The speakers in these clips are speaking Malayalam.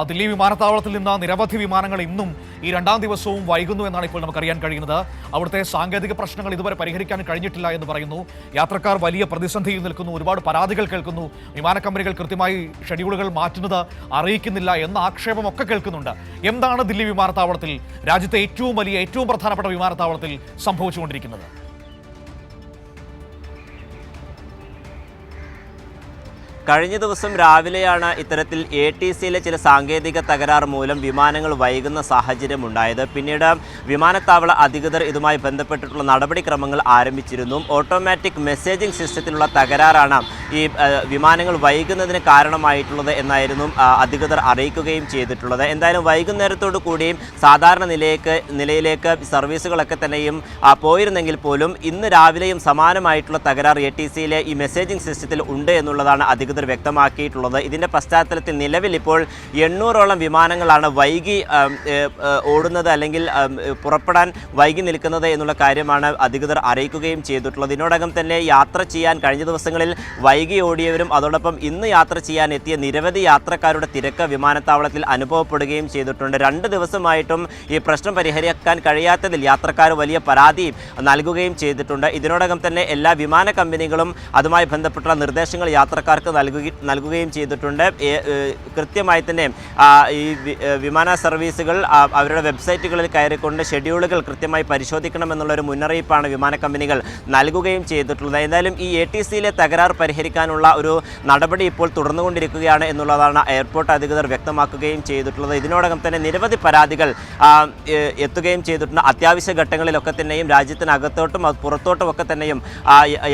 ദില്ലി വിമാനത്താവളത്തിൽ നിന്ന് നിരവധി വിമാനങ്ങൾ ഇന്നും ഈ രണ്ടാം ദിവസവും വൈകുന്നു എന്നാണ് ഇപ്പോൾ നമുക്കറിയാൻ കഴിയുന്നത്. അവിടുത്തെ സാങ്കേതിക പ്രശ്നങ്ങൾ ഇതുവരെ പരിഹരിക്കാൻ കഴിഞ്ഞിട്ടില്ല എന്ന് പറയുന്നു. യാത്രക്കാർ വലിയ പ്രതിസന്ധിയിൽ നിൽക്കുന്നു, ഒരുപാട് പരാതികൾ കേൾക്കുന്നു. വിമാന കമ്പനികൾ കൃത്യമായി ഷെഡ്യൂളുകൾ മാറ്റുന്നത് അറിയിക്കുന്നില്ല എന്ന ആക്ഷേപമൊക്കെ കേൾക്കുന്നുണ്ട്. എന്താണ് ദില്ലി വിമാനത്താവളത്തിൽ, രാജ്യത്തെ ഏറ്റവും പ്രധാനപ്പെട്ട വിമാനത്താവളത്തിൽ സംഭവിച്ചുകൊണ്ടിരിക്കുന്നത്? കഴിഞ്ഞ ദിവസം രാവിലെയാണ് ഇത്തരത്തിൽ ATCയിലെ ചില സാങ്കേതിക തകരാർ മൂലം വിമാനങ്ങൾ വൈകുന്ന സാഹചര്യം ഉണ്ടായത്. പിന്നീട് വിമാനത്താവള അധികൃതർ ഇതുമായി ബന്ധപ്പെട്ടിട്ടുള്ള നടപടിക്രമങ്ങൾ ആരംഭിച്ചിരുന്നു. ഓട്ടോമാറ്റിക് മെസ്സേജിംഗ് സിസ്റ്റത്തിലുള്ള തകരാറാണ് ഈ വിമാനങ്ങൾ വൈകുന്നതിന് കാരണമായിട്ടുള്ളത് എന്നായിരുന്നു അധികൃതർ അറിയിക്കുകയും ചെയ്തിട്ടുള്ളത്. എന്തായാലും വൈകുന്നേരത്തോടു കൂടിയും സാധാരണ നിലയിലേക്ക് സർവീസുകളൊക്കെ തന്നെയും പോയിരുന്നെങ്കിൽ പോലും ഇന്ന് രാവിലെയും സമാനമായിട്ടുള്ള തകരാർ ATCയിലെ ഈ മെസ്സേജിംഗ് സിസ്റ്റത്തിൽ ഉണ്ട് എന്നുള്ളതാണ് അധികൃതർ വ്യക്തമാക്കിയിട്ടുള്ളത്. ഇതിൻ്റെ പശ്ചാത്തലത്തിൽ നിലവിൽ ഇപ്പോൾ 800ഓളം വിമാനങ്ങളാണ് വൈകി ഓടുന്നത് അല്ലെങ്കിൽ പുറപ്പെടാൻ വൈകി നിൽക്കുന്നത് എന്നുള്ള കാര്യമാണ് അധികൃതർ അറിയിക്കുകയും ചെയ്തിട്ടുള്ളത്. ഇതിനോടകം തന്നെ യാത്ര ചെയ്യാൻ കഴിഞ്ഞ ദിവസങ്ങളിൽ വൈകി ഓടിയവരും അതോടൊപ്പം ഇന്ന് യാത്ര ചെയ്യാൻ എത്തിയ നിരവധി യാത്രക്കാരുടെ തിരക്ക് വിമാനത്താവളത്തിൽ അനുഭവപ്പെടുകയും ചെയ്തിട്ടുണ്ട്. 2 ദിവസമായിട്ടും ഈ പ്രശ്നം പരിഹരിക്കാൻ കഴിയാത്തതിൽ യാത്രക്കാർ വലിയ പരാതി നൽകുകയും ചെയ്തിട്ടുണ്ട്. ഇതിനോടകം തന്നെ എല്ലാ വിമാന കമ്പനികളും അതുമായി ബന്ധപ്പെട്ട നിർദ്ദേശങ്ങൾ യാത്രക്കാർക്ക് നൽകുകയും ചെയ്തിട്ടുണ്ട്. കൃത്യമായി തന്നെ ഈ വിമാന സർവീസുകൾ അവരുടെ വെബ്സൈറ്റുകളിൽ കയറിക്കൊണ്ട് ഷെഡ്യൂളുകൾ കൃത്യമായി പരിശോധിക്കണമെന്നുള്ളൊരു മുന്നറിയിപ്പാണ് വിമാന കമ്പനികൾ നൽകുകയും ചെയ്തിട്ടുള്ളത്. എന്തായാലും ഈ ATCയിലെ തകരാർ പരിഹരിക്കാനുള്ള ഒരു നടപടി ഇപ്പോൾ തുടർന്നുകൊണ്ടിരിക്കുകയാണ് എന്നുള്ളതാണ് എയർപോർട്ട് അധികൃതർ വ്യക്തമാക്കുകയും ചെയ്തിട്ടുള്ളത്. ഇതിനോടകം തന്നെ നിരവധി പരാതികൾ എത്തുകയും ചെയ്തിട്ടുണ്ട്. അത്യാവശ്യ ഘട്ടങ്ങളിലൊക്കെ തന്നെയും രാജ്യത്തിനകത്തോട്ടും പുറത്തോട്ടും ഒക്കെ തന്നെയും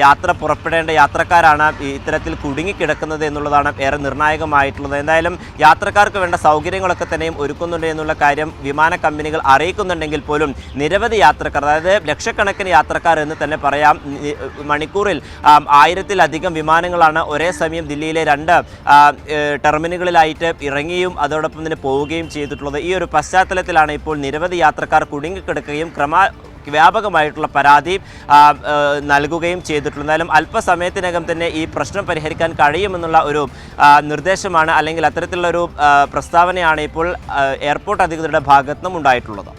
യാത്ര പുറപ്പെടേണ്ട യാത്രക്കാരാണ് ഇത്തരത്തിൽ കുടുങ്ങിക്കിടക്കുന്നത് എന്നുള്ളതാണ് ഏറെ നിർണായകമായിട്ടുള്ളത്. എന്തായാലും യാത്രക്കാർക്ക് വേണ്ട സൗകര്യങ്ങളൊക്കെ തന്നെയും ഒരുക്കുന്നുണ്ട് എന്നുള്ള കാര്യം വിമാന കമ്പനികൾ അറിയിക്കുന്നുണ്ടെങ്കിൽ പോലും നിരവധി യാത്രക്കാർ, അതായത് ലക്ഷക്കണക്കിന് യാത്രക്കാർ എന്ന് തന്നെ പറയാം, മണിക്കൂറിൽ 1000-ലധികം വിമാനങ്ങളാണ് ഒരേ സമയം ദില്ലിയിലെ 2 ടെർമിനലുകളിലായിട്ട് ഇറങ്ങിയും അതോടൊപ്പം തന്നെ പോവുകയും ചെയ്തിട്ടുള്ളത്. ഈ ഒരു പശ്ചാത്തലത്തിലാണ് ഇപ്പോൾ നിരവധി യാത്രക്കാർ കുടുങ്ങിക്കിടക്കുകയും വ്യാപകമായിട്ടുള്ള പരാതി നൽകുകയും ചെയ്തിട്ടുള്ളത്. എന്നാലും അല്പസമയത്തിനകം തന്നെ ഈ പ്രശ്നം പരിഹരിക്കാൻ കഴിയുമെന്നുള്ള ഒരു നിർദ്ദേശമാണ് അല്ലെങ്കിൽ അത്തരത്തിലുള്ള ഒരു പ്രസ്താവനയാണ് ഇപ്പോൾ എയർപോർട്ട് അധികൃതരുടെ ഭാഗത്തുനിന്നും ഉണ്ടായിട്ടുള്ളത്.